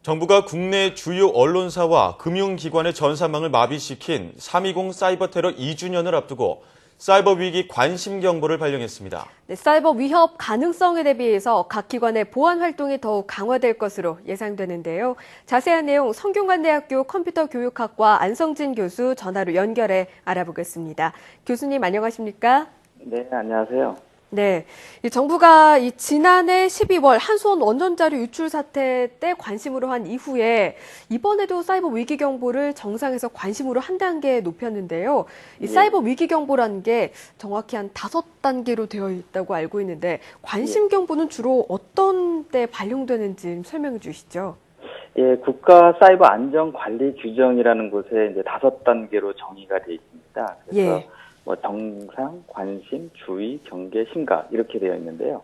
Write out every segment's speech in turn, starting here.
정부가 국내 주요 언론사와 금융기관의 전산망을 마비시킨 3.20 사이버 테러 2주년을 앞두고 사이버 위기 관심 경보를 발령했습니다. 네, 사이버 위협 가능성에 대비해서 각 기관의 보안 활동이 더욱 강화될 것으로 예상되는데요. 자세한 내용 성균관대학교 컴퓨터교육학과 안성진 교수 전화로 연결해 알아보겠습니다. 교수님 안녕하십니까? 네, 안녕하세요. 네, 정부가 지난해 12월 한수원 원전자료 유출 사태 때 관심으로 한 이후에 이번에도 사이버 위기 경보를 정상에서 관심으로 한 단계 높였는데요. 이 사이버 위기 경보라는 게 정확히 한 5단계로 되어 있다고 알고 있는데 관심 경보는 주로 어떤 때 발령되는지 설명해 주시죠. 예, 국가 사이버 안전 관리 규정이라는 곳에 이제 5단계로 정의가 되어 있습니다. 그래서 정상, 관심, 주의, 경계, 심각 이렇게 되어 있는데요.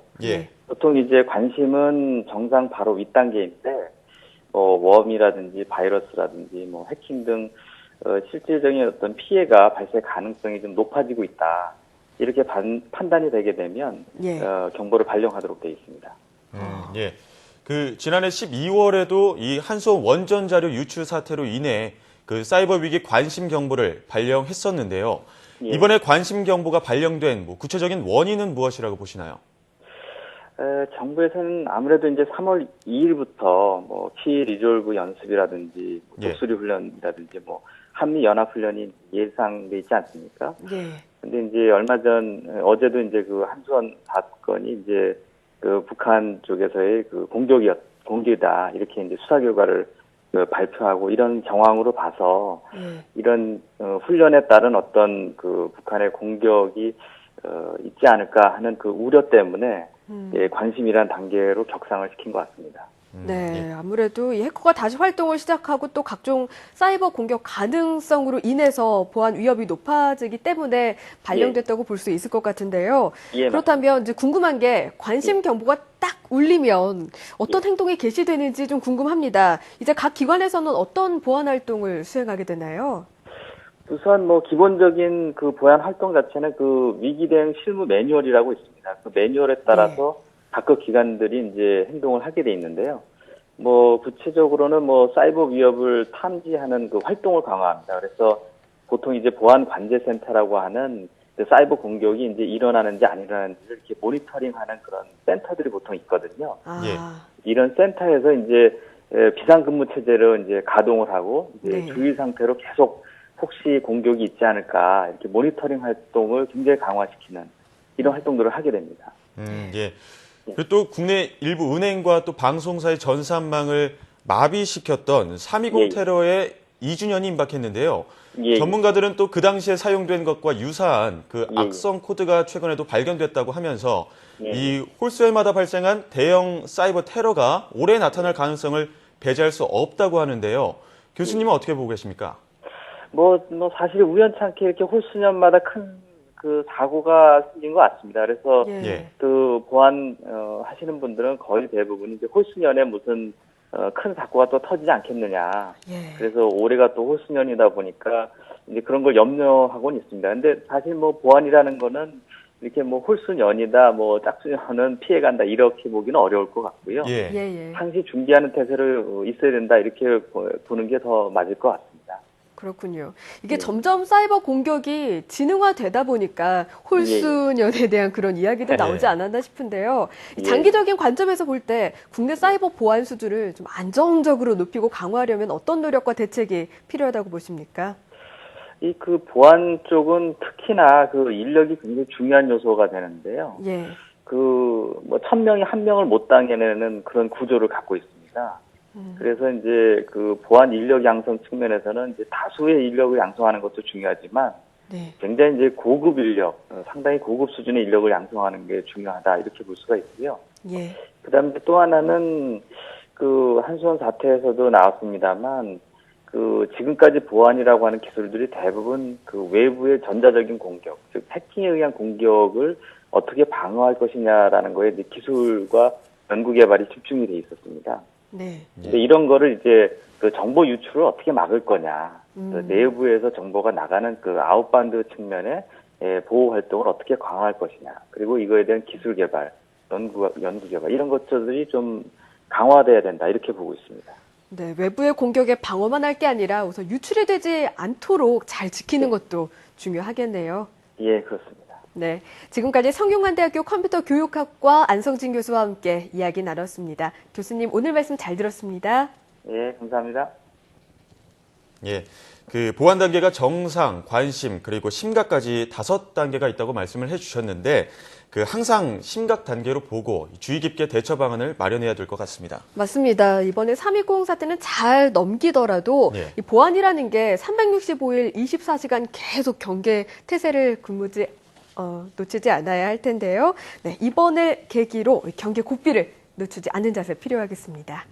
보통 이제 관심은 정상 바로 윗단계인데 웜이라든지 바이러스라든지 해킹 등 실질적인 어떤 피해가 발생 가능성이 좀 높아지고 있다. 이렇게 판단이 되게 되면 경보를 발령하도록 되어 있습니다. 지난해 12월에도 이 한수원 원전 자료 유출 사태로 인해 그 사이버 위기 관심 경보를 발령했었는데요. 이번에 관심 경보가 발령된 구체적인 원인은 무엇이라고 보시나요? 정부에서는 아무래도 이제 3월 2일부터 키 리졸브 연습이라든지 독수리 훈련이라든지 한미 연합 훈련이 예상돼 있지 않습니까? 근데 이제 얼마 전 어제도 이제 그 한수원 사건이 이제 그 북한 쪽에서의 그 공격이다 이렇게 이제 수사 결과를 발표하고 이런 정황으로 봐서 이런 훈련에 따른 어떤 그 북한의 공격이 있지 않을까 하는 그 우려 때문에 관심이란 단계로 격상을 시킨 것 같습니다. 네, 아무래도 이 해커가 다시 활동을 시작하고 또 각종 사이버 공격 가능성으로 인해서 보안 위협이 높아지기 때문에 발령됐다고 볼 수 있을 것 같은데요. 그렇다면 이제 궁금한 게 관심 경보가 딱 울리면 어떤 행동이 개시되는지 좀 궁금합니다. 이제 각 기관에서는 어떤 보안 활동을 수행하게 되나요? 우선 기본적인 그 보안 활동 자체는 그 위기 대응 실무 매뉴얼이라고 있습니다. 그 매뉴얼에 따라서 각급 기관들이 이제 행동을 하게 돼 있는데요. 구체적으로는 사이버 위협을 탐지하는 그 활동을 강화합니다. 그래서 보통 이제 보안 관제센터라고 하는 사이버 공격이 이제 일어나는지 안 일어나는지를 이렇게 모니터링하는 그런 센터들이 보통 있거든요. 이런 센터에서 이제 비상근무 체제로 이제 가동을 하고 이제 주의 상태로 계속 혹시 공격이 있지 않을까 이렇게 모니터링 활동을 굉장히 강화시키는 이런 활동들을 하게 됩니다. 그리고 또 국내 일부 은행과 또 방송사의 전산망을 마비시켰던 3.20 테러의 2주년이 임박했는데요. 전문가들은 또 그 당시에 사용된 것과 유사한 그 악성 코드가 최근에도 발견됐다고 하면서 이 홀수일마다 발생한 대형 사이버 테러가 올해 나타날 가능성을 배제할 수 없다고 하는데요. 교수님은 어떻게 보고 계십니까? 사실 우연찮게 이렇게 홀수년마다 큰 그 사고가 생긴 것 같습니다. 그래서 그 보안 하시는 분들은 거의 대부분 이제 홀수년에 무슨 큰 사고가 또 터지지 않겠느냐. 그래서 올해가 또 홀수년이다 보니까 이제 그런 걸 염려하고는 있습니다. 근데 사실 보안이라는 거는 이렇게 홀수년이다, 짝수년은 피해간다 이렇게 보기는 어려울 것 같고요. 항시 준비하는 태세를 있어야 된다 이렇게 보는 게 더 맞을 것 같습니다. 그렇군요. 이게 점점 사이버 공격이 지능화되다 보니까 홀수년에 대한 그런 이야기도 나오지 않았나 싶은데요. 장기적인 관점에서 볼 때 국내 사이버 보안 수준을 좀 안정적으로 높이고 강화하려면 어떤 노력과 대책이 필요하다고 보십니까? 그 보안 쪽은 특히나 그 인력이 굉장히 중요한 요소가 되는데요. 1000명이 1명을 못 당해내는 그런 구조를 갖고 있습니다. 그래서 이제 그 보안 인력 양성 측면에서는 이제 다수의 인력을 양성하는 것도 중요하지만 굉장히 이제 고급 인력, 상당히 고급 수준의 인력을 양성하는 게 중요하다 이렇게 볼 수가 있고요. 그다음에 또 하나는 그 한수원 사태에서도 나왔습니다만 그 지금까지 보안이라고 하는 기술들이 대부분 그 외부의 전자적인 공격, 즉 해킹에 의한 공격을 어떻게 방어할 것이냐라는 거에 기술과 연구 개발이 집중이 돼 있었습니다. 근데 이런 거를 이제 그 정보 유출을 어떻게 막을 거냐, 내부에서 정보가 나가는 그 아웃바운드 측면의 보호 활동을 어떻게 강화할 것이냐, 그리고 이거에 대한 기술 개발, 연구 개발 이런 것들이 좀 강화돼야 된다 이렇게 보고 있습니다. 네, 외부의 공격에 방어만 할 게 아니라 우선 유출이 되지 않도록 잘 지키는 것도 중요하겠네요. 예, 그렇습니다. 네, 지금까지 성균관대학교 컴퓨터 교육학과 안성진 교수와 함께 이야기 나눴습니다. 교수님, 오늘 말씀 잘 들었습니다. 예, 감사합니다. 예, 그 보안 단계가 정상, 관심, 그리고 심각까지 5단계가 있다고 말씀을 해주셨는데 그 항상 심각 단계로 보고 주의 깊게 대처 방안을 마련해야 될 것 같습니다. 맞습니다. 이번에 3.20 사태는 잘 넘기더라도 네. 이 보안이라는 게 365일 24시간 계속 경계 태세를 놓치지 않아야 할 텐데요. 네, 이번을 계기로 경계 고삐를 놓치지 않는 자세 필요하겠습니다.